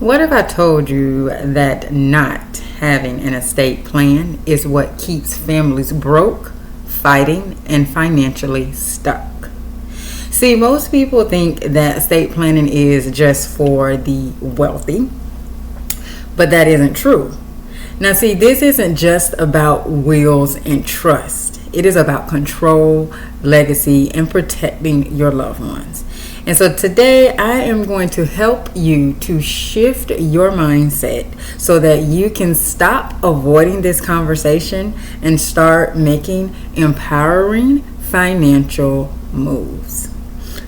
What if I told you that not having an estate plan is what keeps families broke, fighting, and financially stuck? See, most people think that estate planning is just for the wealthy, but that isn't true. Now, see, this isn't just about wills and trust. It is about control, legacy, and protecting your loved ones. And so today I am going to help you to shift your mindset so that you can stop avoiding this conversation and start making empowering financial moves.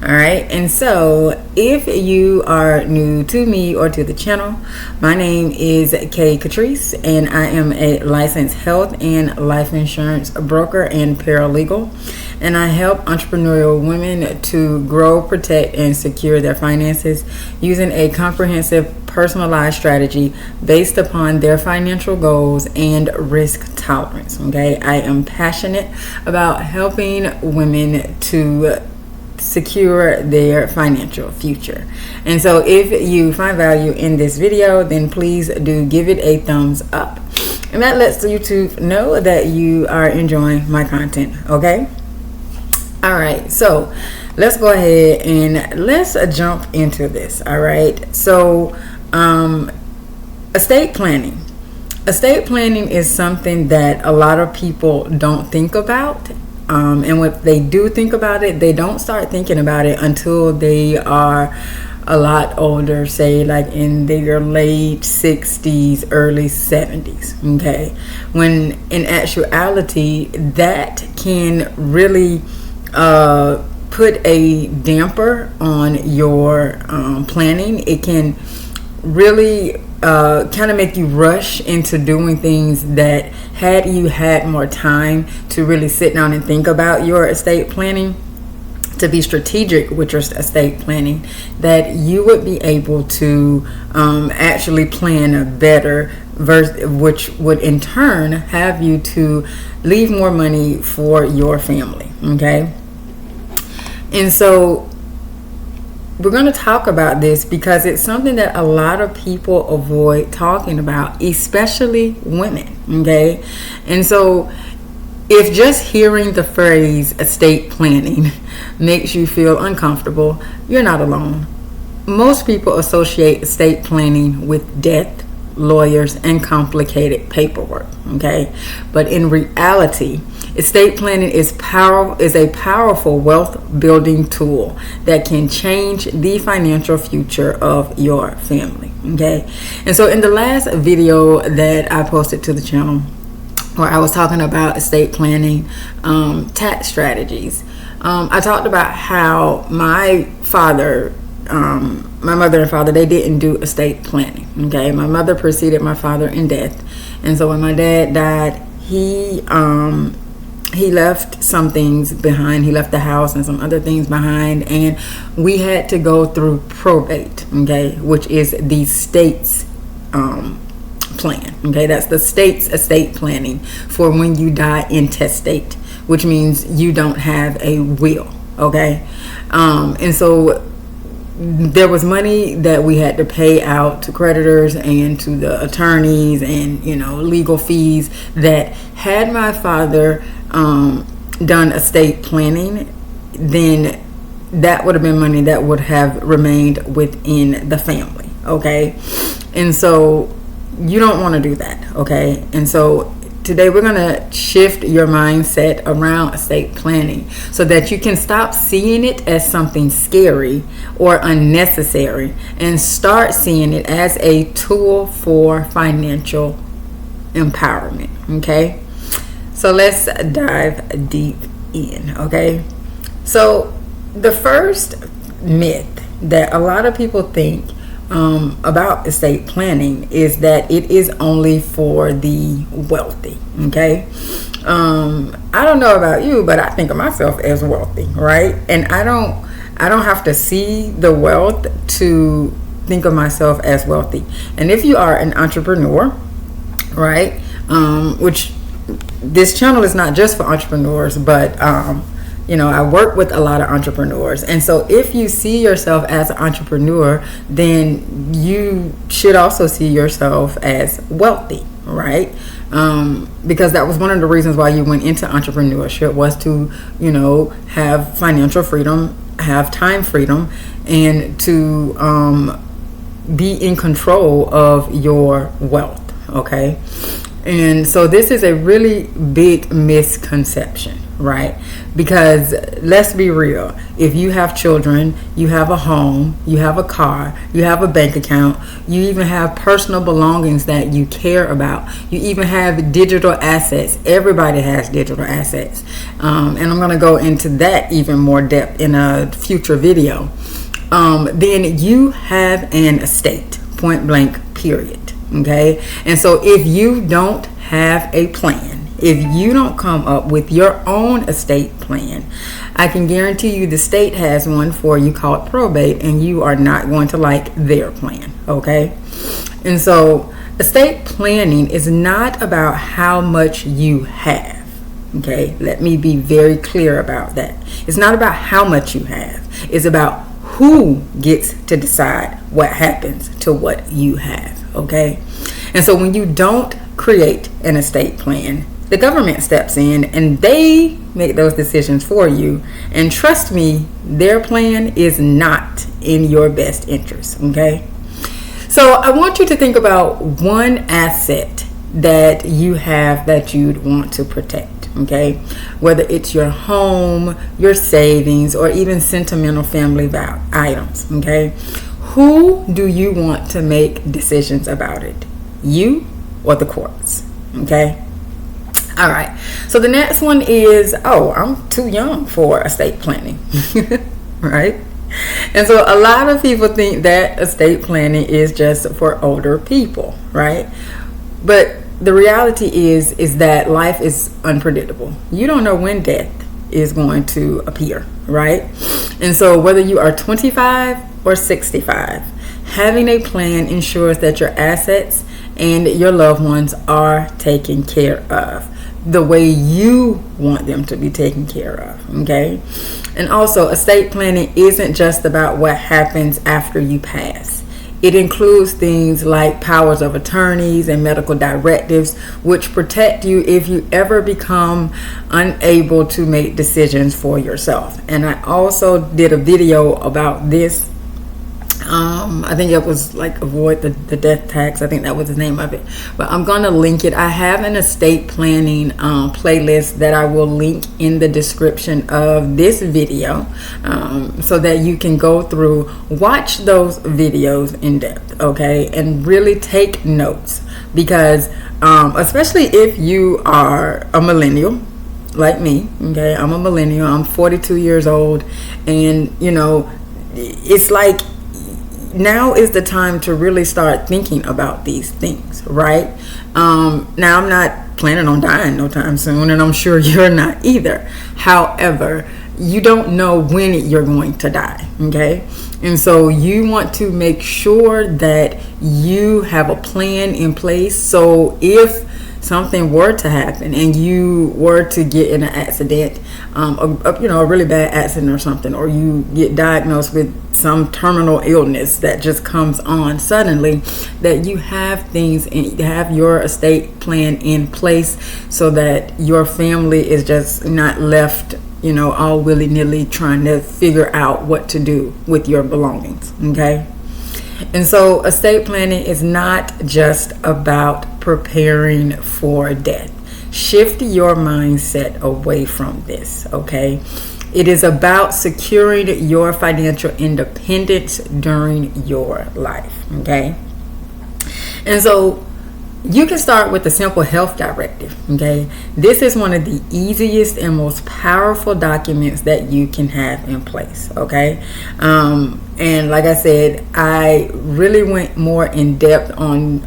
All right, and so if you are new to me or to the channel, my name is Katrice, and I am a licensed health and life insurance broker and paralegal, and I help entrepreneurial women to grow, protect, and secure their finances using a comprehensive personalized strategy based upon their financial goals and risk tolerance. Okay, I am passionate about helping women to secure their financial future. And so if you find value in this video, then please do give it a thumbs up, and that lets YouTube know that you are enjoying my content. Okay, all right, so let's go ahead and let's jump into this. All right, so estate planning is something that a lot of people don't think about. And when they do think about it, they don't start thinking about it until they are a lot older, say like in their late 60s, early 70s. Okay, when in actuality that can really put a damper on your planning. It can really kind of make you rush into doing things that, had you had more time to really sit down and think about your estate planning, to be strategic with your estate planning, that you would be able to actually plan better, which would in turn have you to leave more money for your family. Okay, and so we're going to talk about this because it's something that a lot of people avoid talking about, especially women. Okay, and so if just hearing the phrase estate planning makes you feel uncomfortable, you're not alone. Most people associate estate planning with death, lawyers, and complicated paperwork. Okay, but in reality, estate planning is a powerful wealth building tool that can change the financial future of your family. Okay, and so in the last video that I posted to the channel, where I was talking about estate planning tax strategies, I talked about how my mother and father, they didn't do estate planning. Okay, my mother preceded my father in death, and so when my dad died, he left some things behind. He left the house and some other things behind, and we had to go through probate. Okay, which is the state's plan. Okay, that's the state's estate planning for when you die intestate, which means you don't have a will. Okay, and so there was money that we had to pay out to creditors and to the attorneys and legal fees, that had my father done estate planning, then that would have been money that would have remained within the family. Okay, and so you don't want to do that. Okay, and so today we're going to shift your mindset around estate planning so that you can stop seeing it as something scary or unnecessary and start seeing it as a tool for financial empowerment. Okay, so let's dive deep in. Okay, so the first myth that a lot of people think about estate planning is that it is only for the wealthy. Okay, I don't know about you, but I think of myself as wealthy, right? And I don't have to see the wealth to think of myself as wealthy. And if you are an entrepreneur, right, which this channel is not just for entrepreneurs, but I work with a lot of entrepreneurs. And so if you see yourself as an entrepreneur, then you should also see yourself as wealthy, right? Because that was one of the reasons why you went into entrepreneurship, was to, have financial freedom, have time freedom, and to be in control of your wealth, okay? And so this is a really big misconception, right? Because let's be real. If you have children, you have a home, you have a car, you have a bank account, you even have personal belongings that you care about. You even have digital assets. Everybody has digital assets. And I'm going to go into that even more depth in a future video. Then you have an estate, point blank, period. Okay, and so if you don't have a plan, if you don't come up with your own estate plan, I can guarantee you the state has one for you called probate, and you are not going to like their plan. Okay, and so estate planning is not about how much you have. Okay, let me be very clear about that. It's not about how much you have. It's about who gets to decide what happens to what you have. Okay, and so when you don't create an estate plan, the government steps in and they make those decisions for you. And trust me, their plan is not in your best interest. Okay, so I want you to think about one asset that you have that you'd want to protect. Okay, whether it's your home, your savings, or even sentimental family items. Okay, who do you want to make decisions about it? You or the courts? Okay. All right. So the next one is, I'm too young for estate planning. Right? And so a lot of people think that estate planning is just for older people, right? But the reality is that life is unpredictable. You don't know when death is going to appear, right? And so whether you are 25 or 65, having a plan ensures that your assets and your loved ones are taken care of the way you want them to be taken care of. Okay, and also estate planning isn't just about what happens after you pass. It includes things like powers of attorneys and medical directives, which protect you if you ever become unable to make decisions for yourself. And I also did a video about this. I think it was like avoid the death tax. I think that was the name of it. But I'm going to link it. I have an estate planning playlist that I will link in the description of this video, so that you can go through, watch those videos in depth, okay, and really take notes. Because especially if you are a millennial like me, okay, I'm a millennial. I'm 42 years old, and it's like, now is the time to really start thinking about these things, right? Now, I'm not planning on dying no time soon, and I'm sure you're not either. However, you don't know when you're going to die, okay? And so you want to make sure that you have a plan in place, so if something were to happen and you were to get in an accident, a really bad accident or something, or you get diagnosed with some terminal illness that just comes on suddenly, that you have have your estate plan in place, so that your family is just not left all willy-nilly trying to figure out what to do with your belongings. Okay, and so estate planning is not just about preparing for death. Shift your mindset away from this, okay? It is about securing your financial independence during your life, okay? And so you can start with the simple health directive, okay? This is one of the easiest and most powerful documents that you can have in place, okay? And like I said, I really went more in depth on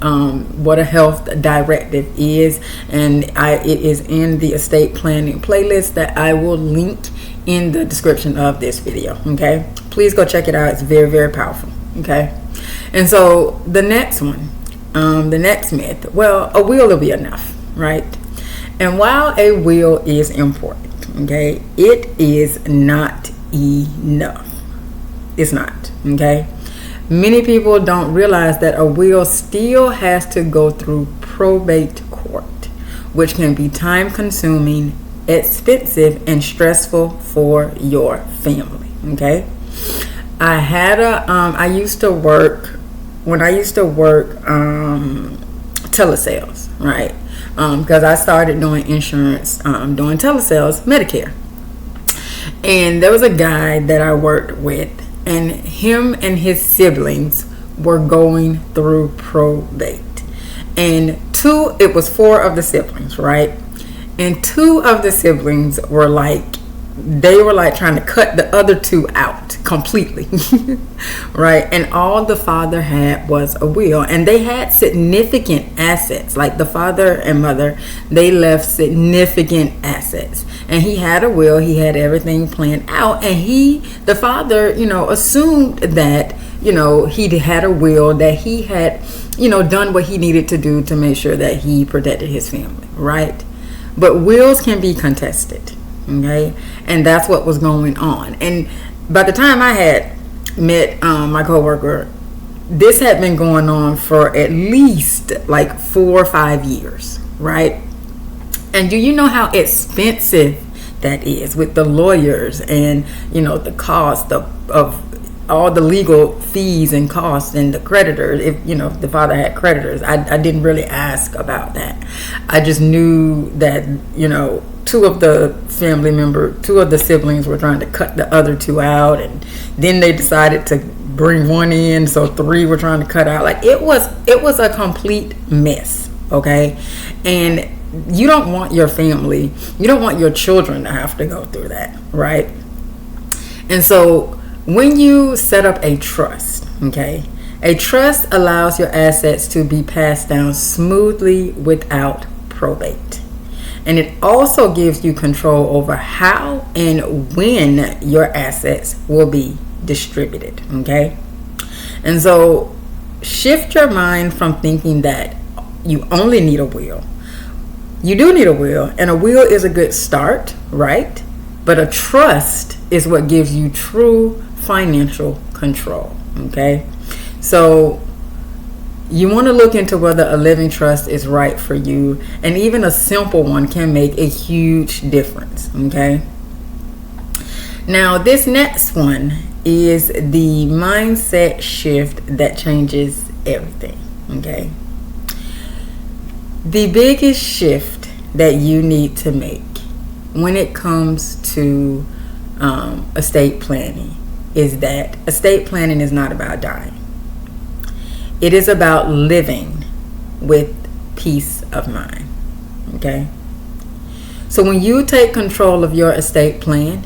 what a health directive is, and it is in the estate planning playlist that I will link in the description of this video, okay? Please go check it out. It's very, very powerful, okay? And so the next one, the next myth, well, a will be enough, right? And while a will is important, Okay, it is not enough. It's not. Okay, many people don't realize that a will still has to go through probate court, which can be time consuming, expensive, and stressful for your family. Okay, I used to work telesales, right? Because I started doing insurance, doing telesales, Medicare. And there was a guy that I worked with, and him and his siblings were going through probate. And it was four of the siblings, right? And two of the siblings were like trying to cut the other two out completely. Right? And all the father had was a will, and they had significant assets. Like the father and mother, they left significant assets, and he had a will, he had everything planned out, and the father, assumed that he had a will, that he had done what he needed to do to make sure that he protected his family, right? But wills can be contested. Okay, and that's what was going on. And by the time I had met my coworker, this had been going on for at least like 4 or 5 years, right? And do you know how expensive that is with the lawyers and the cost of all the legal fees and costs and the creditors? If the father had creditors, I didn't really ask about that. I just knew that two of the siblings were trying to cut the other two out, and then they decided to bring one in, so 3 were trying to cut out. Like it was a complete mess. Okay, and you don't want your family, you don't want your children to have to go through that, right? And so when you set up a trust, okay, a trust allows your assets to be passed down smoothly without probate. And it also gives you control over how and when your assets will be distributed, okay? And so shift your mind from thinking that you only need a will. You do need a will, and a will is a good start, right? But a trust is what gives you true financial control, okay? So you want to look into whether a living trust is right for you, and even a simple one can make a huge difference, okay? Now, this next one is the mindset shift that changes everything, okay? The biggest shift that you need to make when it comes to estate planning is that estate planning is not about dying. It is about living with peace of mind, okay? So when you take control of your estate plan,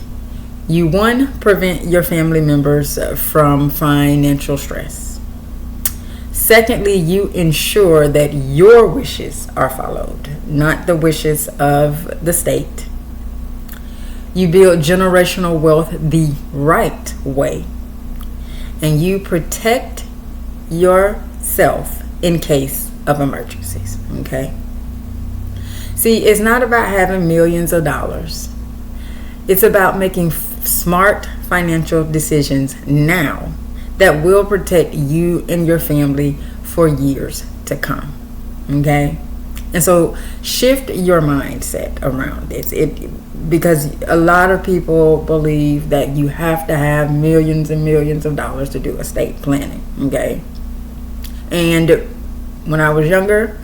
you, one, prevent your family members from financial stress. Secondly, you ensure that your wishes are followed, not the wishes of the state. You build generational wealth the right way, and you protect yourself in case of emergencies, okay? See, it's not about having millions of dollars. It's about making smart financial decisions now that will protect you and your family for years to come, okay? And so shift your mindset around this. Because a lot of people believe that you have to have millions and millions of dollars to do estate planning, okay? And when I was younger,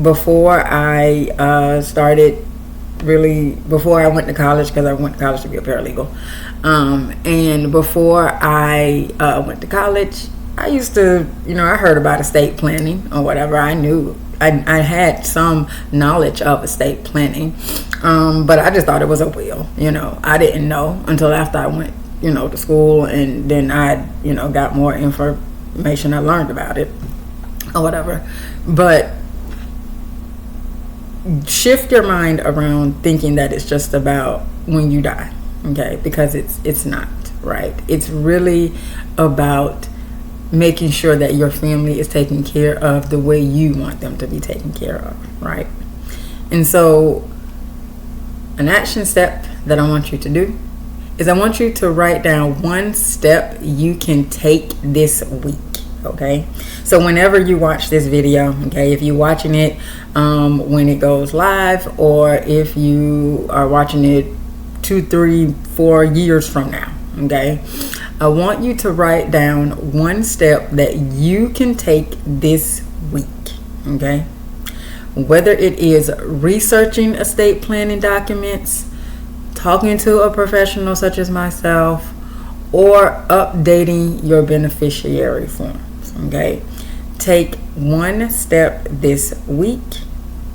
before I went to college, because I went to college to be a paralegal, and before I went to college, I used to, I heard about estate planning or whatever. I knew I had some knowledge of estate planning, but I just thought it was a will. I didn't know until after I went, to school, and then I, got more information. I learned about it or whatever. But shift your mind around thinking that it's just about when you die, okay? Because it's not, right? It's really about making sure that your family is taken care of the way you want them to be taken care of, right? And so an action step that I want you to do is I want you to write down one step you can take this week. Okay, so whenever you watch this video, okay, if you're watching it when it goes live, or if you are watching it 2, 3, 4 years from now, okay, I want you to write down one step that you can take this week. Okay, whether it is researching estate planning documents, talking to a professional such as myself, or updating your beneficiary forms. Okay, take one step this week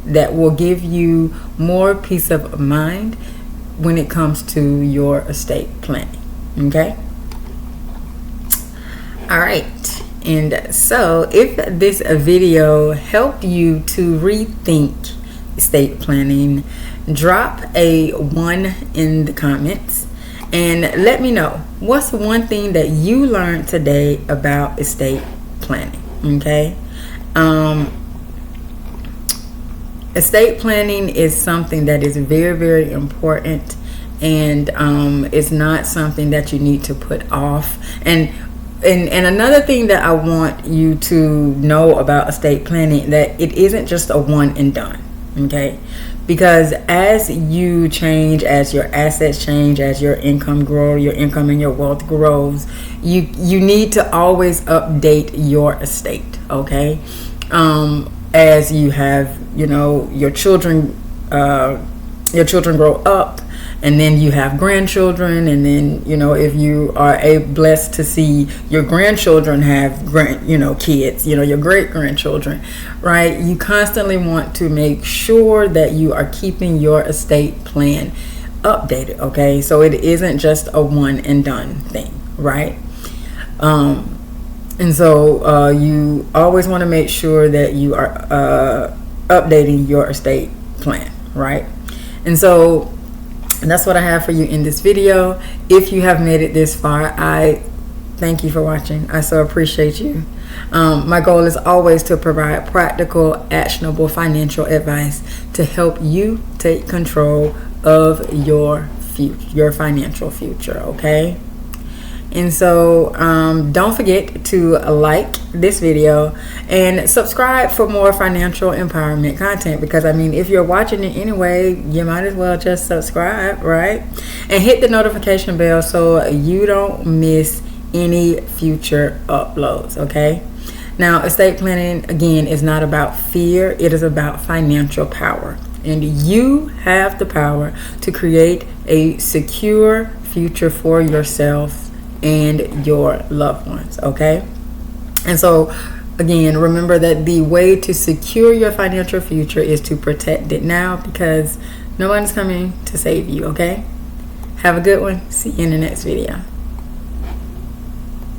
that will give you more peace of mind when it comes to your estate planning. Okay, all right. And so if this video helped you to rethink estate planning, drop a 1 in the comments and let me know what's one thing that you learned today about estate planning. Okay, estate planning is something that is very, very important, and it's not something that you need to put off. And another thing that I want you to know about estate planning, that it isn't just a one and done. Okay, because as you change, as your assets change, as your income grows, your income and your wealth grows, you need to always update your estate. Okay, as you have, your children grow up, and then you have grandchildren, and then if you are blessed to see your grandchildren have kids, your great grandchildren, right? You constantly want to make sure that you are keeping your estate plan updated. Okay, so it isn't just a one and done thing, right? And so you always want to make sure that you are updating your estate plan, right? And so that's what I have for you in this video. If you have made it this far, I thank you for watching. I so appreciate you. My goal is always to provide practical, actionable financial advice to help you take control of your future, your financial future. Okay. And so don't forget to like this video and subscribe for more financial empowerment content, because if you're watching it anyway, you might as well just subscribe, right? And hit the notification bell so you don't miss any future uploads. Okay, now estate planning again is not about fear, it is about financial power, and you have the power to create a secure future for yourself and your loved ones. Okay, and so again, remember that the way to secure your financial future is to protect it now, because no one's coming to save you. Okay, have a good one. See you in the next video.